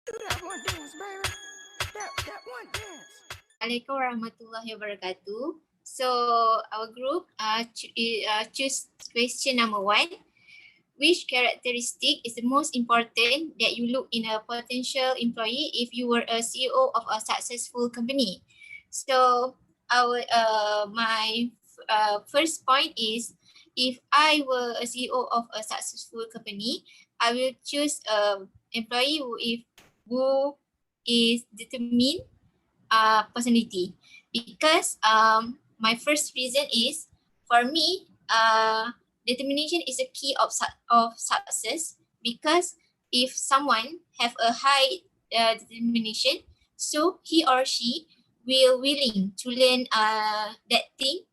That one dance, baby. That one dance. Assalamualaikum warahmatullahi wabarakatuh. So our group choose question number 1. Which characteristic is the most important that you look in a potential employee if you were a CEO of a successful company? So my first point is, if I were a CEO of a successful company, I will choose a employee who is determined personality, because my first reason is, for me, determination is a key of success, because if someone have a high determination, so he or she will willing to learn that thing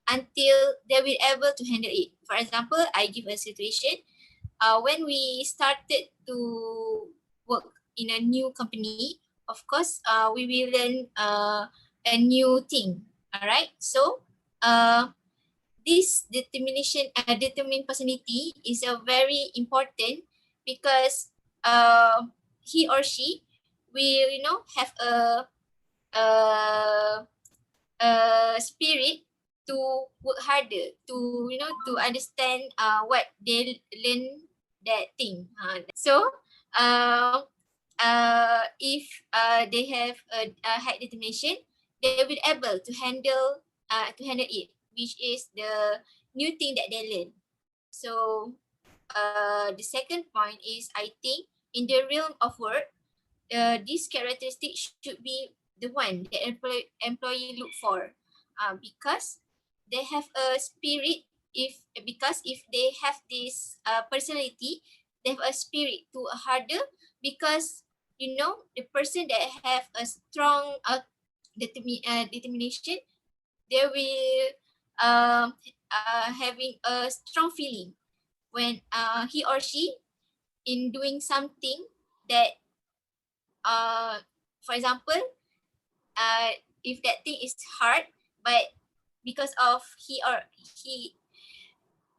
until they will able to handle it. For example, I give a situation. When we started to work in a new company, of course, we will learn a new thing. All right. So, this determined personality is a very important, because he or she will, have a, a spirit to work harder, to to understand what they learn that thing. So if they have a high determination, they will able to handle it, which is the new thing that they learn. So the second point is, I think in the realm of work, this characteristic should be the one that employee look for, because they have a spirit. If they have this personality, they have a spirit to harder, because the person that have a strong determination, they will having a strong feeling when he or she in doing something that, for example, if that thing is hard, but because of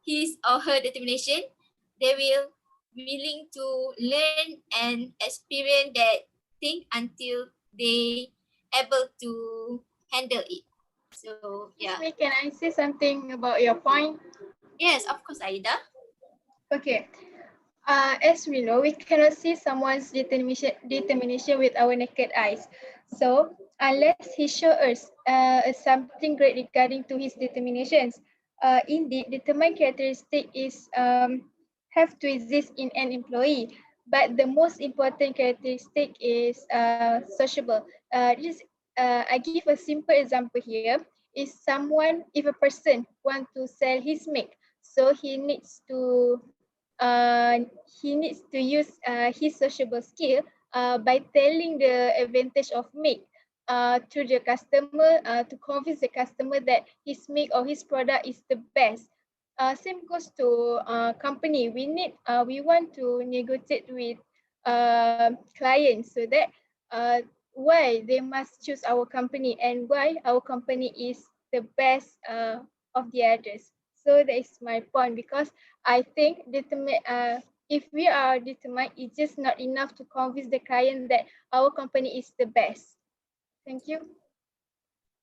his or her determination, they will willing to learn and experience that thing until they able to handle it. So yeah. Excuse me, can I say something about your point? Yes, of course, Aida. Okay. As we know, we cannot see someone's determination with our naked eyes. So unless he shows us something great regarding to his determinations, indeed, determined characteristic is have to exist in an employee. But the most important characteristic is sociable. I give a simple example here. Is someone, if a person want to sell his milk, so he needs to use his sociable skill by telling the advantage of milk to the customer, to convince the customer that his milk or his product is the best. Same goes to company. We want to negotiate with clients, so that why they must choose our company and why our company is the best of the others. So that is my point, because I think if we are determined, it's just not enough to convince the client that our company is the best. Thank you.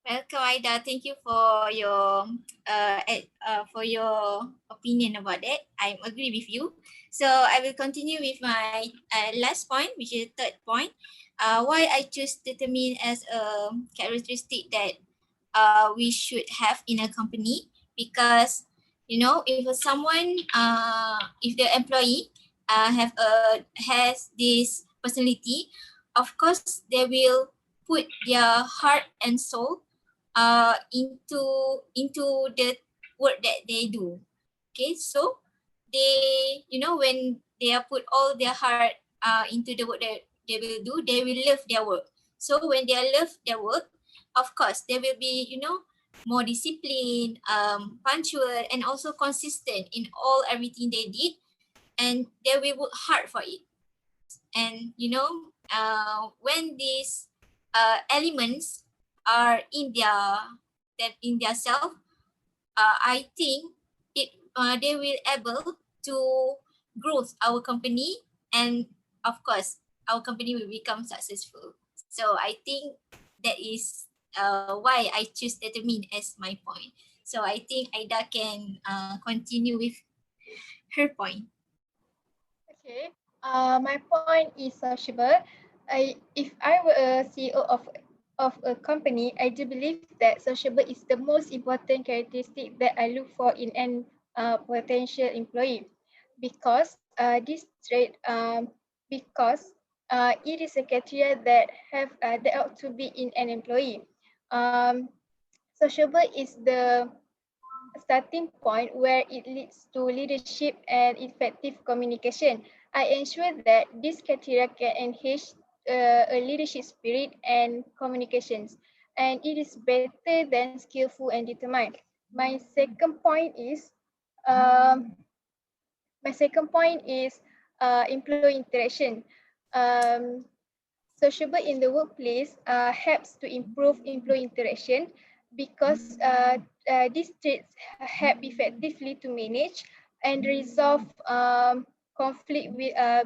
Welcome, Aida. Thank you for your opinion about that. I agree with you. So I will continue with my last point, which is the third point. Why I choose determine as a characteristic that we should have in a company, because if someone if the employee has this personality, of course they will put their heart and soul into the work that they do. Okay, so they when they are put all their heart into the work that they will do, they will love their work. So when they love their work, of course they will be more disciplined, punctual, and also consistent in everything they did, and they will work hard for it. And when these elements are in their self, I think they will able to grow our company, and of course our company will become successful. So I think that is why I choose determine as my point. So I think Aida can continue with her point. Okay. My point is sociable. If I were a CEO of a company, I do believe that sociable is the most important characteristic that I look for in an potential employee, because this trait because it is a criteria that ought to be in an employee. Um, Sociable is the starting point where it leads to leadership and effective communication. I ensure that this criteria can enhance a leadership spirit and communications, and it is better than skillful and determined. My second point is um, my second point is employee interaction. Um, Sociable in the workplace helps to improve employee interaction, because these traits help effectively to manage and resolve conflict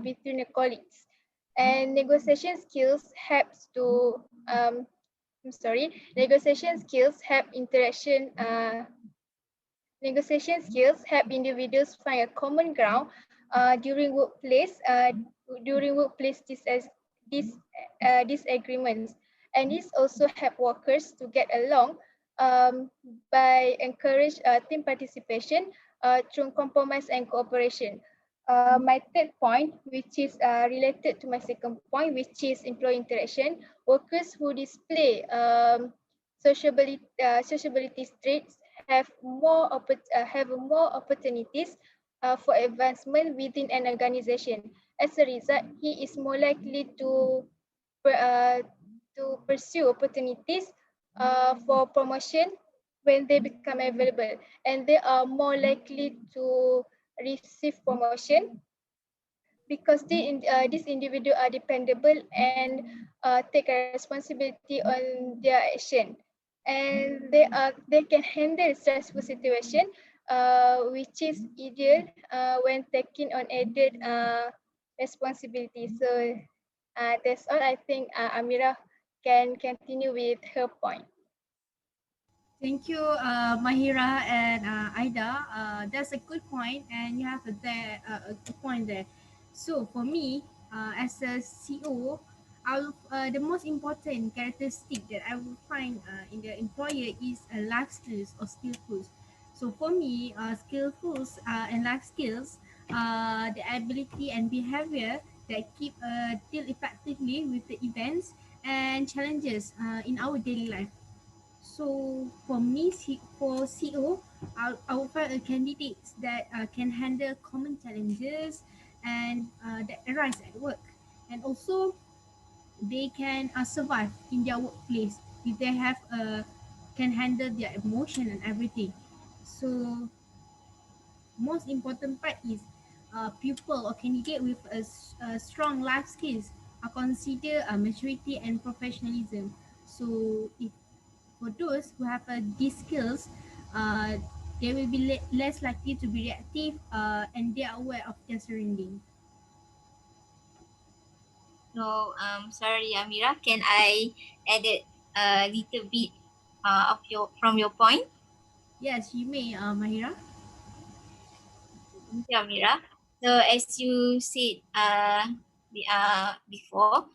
between the colleagues. And negotiation skills help Negotiation skills help individuals find a common ground during workplace disagreements, and this also help workers to get along by encourage team participation through compromise and cooperation. My third point, which is related to my second point, which is employee interaction, workers who display sociability traits have more opportunities for advancement within an organization. As a result, he is more likely per- uh, to pursue opportunities for promotion when they become available, and they are more likely to receive promotion because these individuals are dependable and take a responsibility on their action, and they can handle stressful situation, which is ideal when taking on added responsibility. So that's all. I think Amira can continue with her point. Thank you, Mahira and Aida. That's a good point, and you have a point there. So for me, as a CEO, the most important characteristic that I will find in the employer is life skills or skillfuls. So for me, skillfuls and life skills, the ability and behavior that keep deal effectively with the events and challenges in our daily life. So for me, for CO, I will find a candidates that can handle common challenges and that arise at work, and also they can survive in their workplace if they have can handle their emotion and everything. So most important part is pupil or candidate with a strong life skills are considered maturity and professionalism. So if for those who have these skills, uh, they will be less likely to be reactive and they are aware of their surrounding. So sorry Amira, can I edit a little bit of your from your point? Yes, you may, Mahira. Thank you, Amira. So as you said before,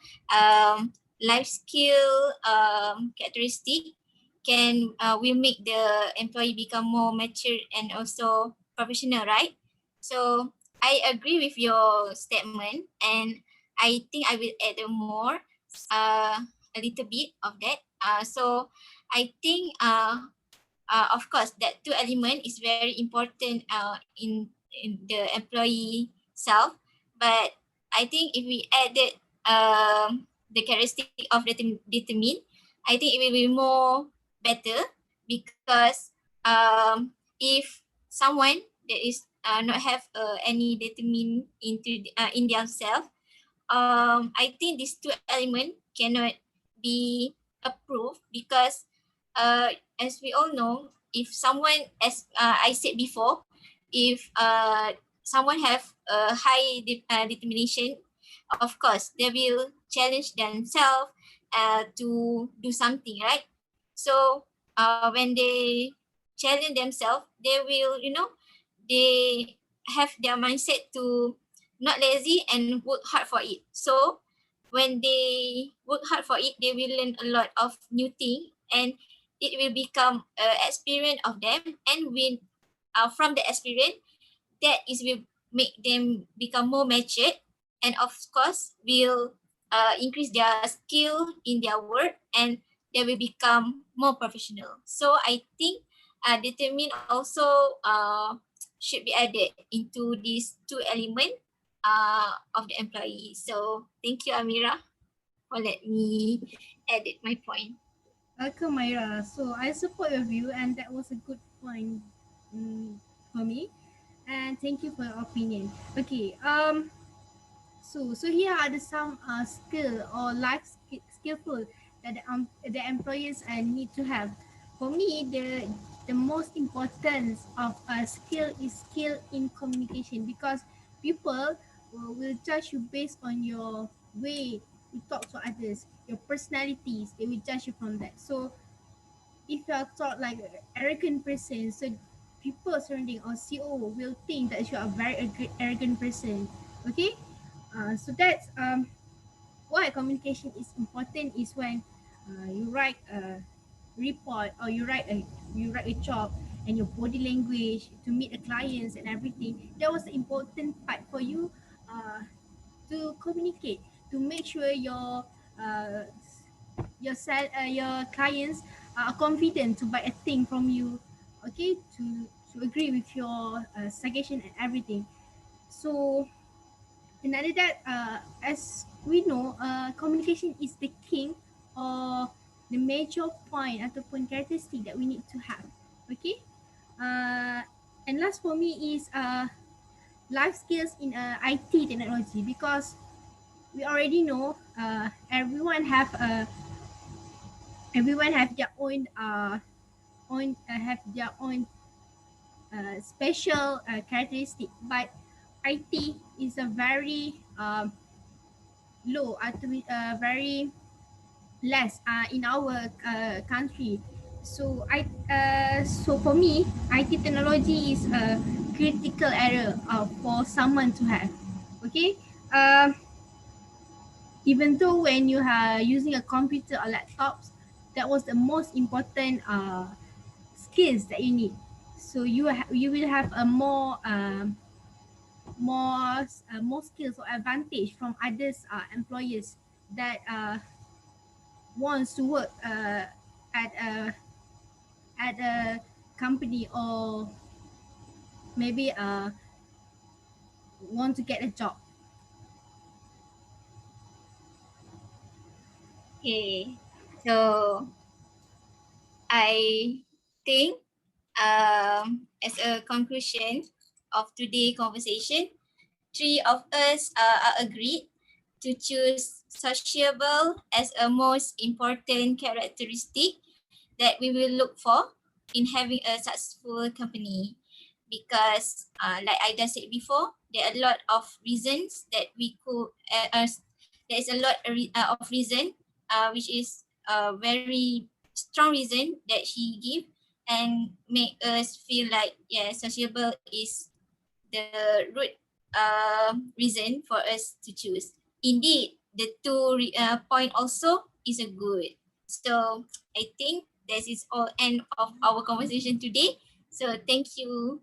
life skill characteristic can will make the employee become more mature and also professional, right? So I agree with your statement, and I think I will add more a little bit of that. So I think of course that two element is very important in the employee self, but I think if we added the characteristic of determine, I think it will be more better, because if someone that is not have any determine in themselves, I think these two elements cannot be approved, because as we all know, if someone, as I said before, if someone have a high determination, of course, they will challenge themselves to do something, right? So when they challenge themselves, they will, they have their mindset to not lazy and work hard for it. So when they work hard for it, they will learn a lot of new things, and it will become an experience of them. And when from the experience, that is will make them become more matured, and of course will increase their skill in their work, and they will become more professional. So I think determine also should be added into these two elements of the employee. So thank you, Amira, for let me edit my point. Welcome, Myra. So I support your view, and that was a good point for me. And thank you for your opinion. Okay. So here are some skill or skillful that the employers need to have. For me, the most importance of a skill is skill in communication, because people will judge you based on your way you talk to others, your personalities. They will judge you from that. So if you are taught like an arrogant person, so people surrounding or CEO will think that you are a very arrogant person. Okay, so that's why communication is important. Is when you write a report, or you write a job, and your body language to meet the clients and everything. That was the important part for you to communicate, to make sure uh, your clients are confident to buy a thing from you. Okay, to agree with your suggestion and everything. So another that as we know, communication is the king, or the major point ataupun characteristic that we need to have. Okay, uh, and last for me is life skills in IT technology, because we already know everyone have their own special characteristic, but IT is a very low very less in our country. So so for me, IT technology is a critical area for someone to have. Okay, um, even though when you are using a computer or laptops, that was the most important skills that you need. So you will have a more skills or advantage from others employers that wants to work at a at a company, or maybe want to get a job. Okay, so I think as a conclusion of today's conversation, three of us are agreed to choose sociable as a most important characteristic that we will look for in having a successful company. Because like Aida said before, there are a lot of reasons that we could, there is a lot of reason which is a very strong reason that he give and make us feel like, yeah, sociable is the root reason for us to choose. Indeed, the two point also is a good. So I think this is all end of our conversation today. So thank you